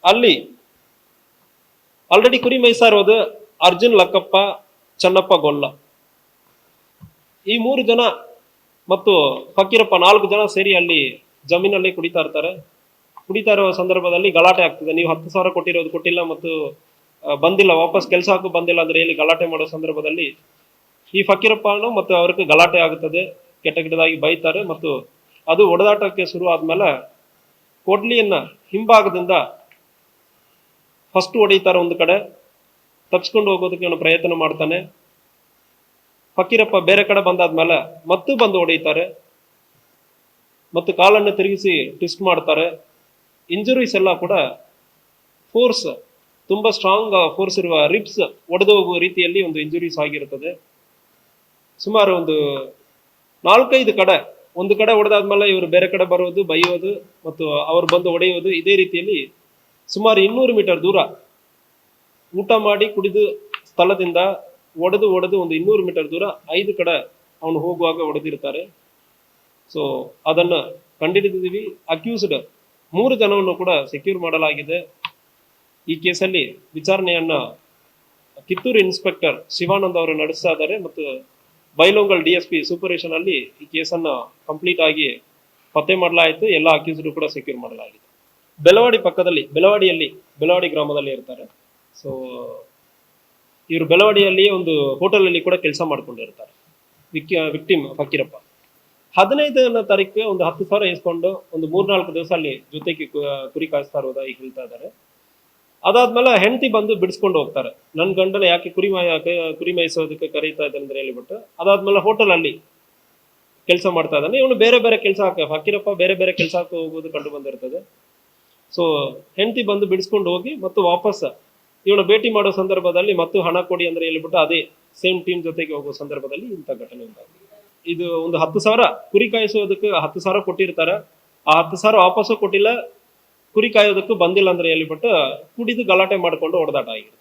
ಅಲ್ಲಿ ಆಲ್ರೆಡಿ ಕುರಿ ಮೇಯ್ತಾ ಇರೋದು ಅರ್ಜುನ್ ಲಕ್ಕಪ್ಪ, ಚನ್ನಪ್ಪ ಗೊಲ್ಲ. ಈ 3 ಜನ ಮತ್ತು ಫಕೀರಪ್ಪ 4 ಜನ ಸೇರಿ ಅಲ್ಲಿ ಜಮೀನಲ್ಲಿ ಕುಡಿತಾ ಇರ್ತಾರೆ. ಕುಡಿತಾ ಇರೋ ಸಂದರ್ಭದಲ್ಲಿ ಗಲಾಟೆ ಆಗ್ತದೆ. ನೀವು 10,000 ಕೊಟ್ಟಿರೋದು ಕೊಟ್ಟಿಲ್ಲ ಮತ್ತು ಬಂದಿಲ್ಲ, ವಾಪಸ್ ಕೆಲಸ ಹಾಕು ಬಂದಿಲ್ಲ ಅಂದ್ರೆ ಹೇಳಿ ಗಲಾಟೆ ಮಾಡೋ ಸಂದರ್ಭದಲ್ಲಿ ಈ ಫಕೀರಪ್ಪನು ಮತ್ತು ಅವ್ರಿಗೆ ಗಲಾಟೆ ಆಗುತ್ತದೆ. ಕೆಟ್ಟ ಕೆಟ್ಟದಾಗಿ ಬೈತಾರೆ ಮತ್ತು ಅದು ಒಡೆದಾಟಕ್ಕೆ ಶುರು ಆದ್ಮೇಲೆ ಕೊಡ್ಲಿಯನ್ನ ಹಿಂಭಾಗದಿಂದ ಫಸ್ಟ್ ಹೊಡೀತಾರೆ. ಒಂದು ಕಡೆ ತಪ್ಸ್ಕೊಂಡು ಹೋಗೋದಕ್ಕೆ ಅವನು ಪ್ರಯತ್ನ ಮಾಡ್ತಾನೆ. ಫಕೀರಪ್ಪ ಬೇರೆ ಕಡೆ ಬಂದಾದ್ಮೇಲೆ ಮತ್ತು ಬಂದು ಹೊಡೀತಾರೆ ಮತ್ತು ಕಾಲನ್ನು ತಿರುಗಿಸಿ ಟ್ವಿಸ್ಟ್ ಮಾಡ್ತಾರೆ. ಇಂಜುರೀಸ್ ಎಲ್ಲ ಕೂಡ ಫೋರ್ಸ್, ತುಂಬಾ ಸ್ಟ್ರಾಂಗ್ ಫೋರ್ಸ್ ಇರುವ ರಿಬ್ಸ್ ಒಡೆದು ಹೋಗುವ ರೀತಿಯಲ್ಲಿ ಒಂದು ಇಂಜುರೀಸ್ ಆಗಿರುತ್ತದೆ. ಸುಮಾರು ಒಂದು 4-5 ಕಡೆ, ಒಂದು ಕಡೆ ಹೊಡೆದಾದ್ಮೇಲೆ ಇವರು ಬೇರೆ ಕಡೆ ಬರೋದು, ಬೈಯೋದು ಮತ್ತು ಅವ್ರು ಬಂದು ಹೊಡೆಯೋದು, ಇದೇ ರೀತಿಯಲ್ಲಿ ಸುಮಾರು 200 ಮೀಟರ್ ದೂರ ಊಟ ಮಾಡಿ ಕುಡಿದು ಸ್ಥಳದಿಂದ ಒಡೆದು ಒಂದು 200 ಮೀಟರ್ ದೂರ 5 ಕಡೆ ಅವನು ಹೋಗುವಾಗ ಹೊಡೆದಿರ್ತಾರೆ. ಸೊ ಅದನ್ನ ಕಂಡುಹಿಡಿದಿದ್ದೀವಿ. ಅಕ್ಯೂಸ್ಡ್ 3 ಜನವನ್ನು ಕೂಡ ಸೆಕ್ಯೂರ್ ಮಾಡಲಾಗಿದೆ. ಈ ಕೇಸಲ್ಲಿ ವಿಚಾರಣೆಯನ್ನ ಕಿತ್ತೂರು ಇನ್ಸ್ಪೆಕ್ಟರ್ ಶಿವಾನಂದ್ ಅವರು ನಡೆಸ್ತಾ ಇದ್ದಾರೆ ಮತ್ತು ಬೈಲೊಂಗಲ್ DSP ಸೂಪರೇಷನ್ ಅಲ್ಲಿ ಈ ಕೇಸನ್ನ ಕಂಪ್ಲೀಟ್ ಆಗಿ ಪತ್ತೆ ಮಾಡಲಾಯಿತು. ಎಲ್ಲ ಅಕ್ಯೂಸ್ಡ್ ಕೂಡ ಸೆಕ್ಯೂರ್ ಮಾಡಲಾಗಿದೆ. ಬೆಳವಾಡಿ ಪಕ್ಕದಲ್ಲಿ, ಬೆಳವಾಡಿ ಗ್ರಾಮದಲ್ಲಿ ಇರ್ತಾರೆ. ಸೊ ಇವರು ಬೆಳವಾಡಿಯಲ್ಲಿ ಒಂದು ಹೋಟೆಲ್ ಅಲ್ಲಿ ಕೂಡ ಕೆಲಸ ಮಾಡ್ಕೊಂಡಿರ್ತಾರೆ. ವಿಕ್ಟಿಮ್ ಫಕೀರಪ್ಪ 15ನೇ ತಾರೀಕು ಒಂದು 10,000 ಇಸ್ಕೊಂಡು ಒಂದು 3-4 ದಿವಸ ಅಲ್ಲಿ ಜೊತೆಗೆ ಕುರಿ ಕಾಯಿಸ್ತಾ ಇರೋದಾಗಿ ಹೇಳ್ತಾ ಇದ್ದಾರೆ. ಅದಾದ್ಮೇಲೆ ಹೆಂಡತಿ ಬಂದು ಬಿಡಿಸ್ಕೊಂಡು ಹೋಗ್ತಾರೆ. ನನ್ನ ಗಂಡನ ಯಾಕೆ ಕುರಿ ಮೇಯಿಸೋದಕ್ಕೆ ಕರೀತಾ ಇದ್ದಾನೆ ಅಂತ ಹೇಳಿಬಿಟ್ಟು. ಅದಾದ್ಮೇಲೆ ಹೋಟೆಲ್ ಅಲ್ಲಿ ಕೆಲಸ ಮಾಡ್ತಾ ಇದ್ದಾನೆ. ಇವನು ಬೇರೆ ಬೇರೆ ಕೆಲಸ ಫಕೀರಪ್ಪ ಬೇರೆ ಬೇರೆ ಕೆಲಸ ಹೋಗೋದು ಕಂಡು ಬಂದಿರ್ತದೆ. ಸೊ ಹೆಂಡತಿ ಬಂದು ಬಿಡಿಸ್ಕೊಂಡು ಹೋಗಿ ಮತ್ತು ವಾಪಸ್ ಇವನು ಭೇಟಿ ಮಾಡೋ ಸಂದರ್ಭದಲ್ಲಿ ಮತ್ತು ಹಣ ಕೊಡಿ ಅಂದ್ರೆ ಹೇಳಿಬಿಟ್ಟು ಅದೇ ಸೇಮ್ ಟೀಮ್ ಜೊತೆಗೆ ಹೋಗೋ ಸಂದರ್ಭದಲ್ಲಿ ಇಂಥ ಘಟನೆ ಉಂಟಾಗಿದೆ. ಇದು ಒಂದು 10,000 ಕುರಿ ಕಾಯಿಸೋದಕ್ಕೆ 10,000 ಕೊಟ್ಟಿರ್ತಾರೆ. ಆ 10,000 ವಾಪಸ್ಸು ಕೊಟ್ಟಿಲ್ಲ, ಕುರಿ ಕಾಯೋದಕ್ಕೂ ಬಂದಿಲ್ಲ ಅಂದ್ರೆ ಹೇಳಿಬಿಟ್ಟು ಕುಡಿದು ಗಲಾಟೆ ಮಾಡ್ಕೊಂಡು ಹೊಡೆದಾಟ ಆಗಿರುತ್ತೆ.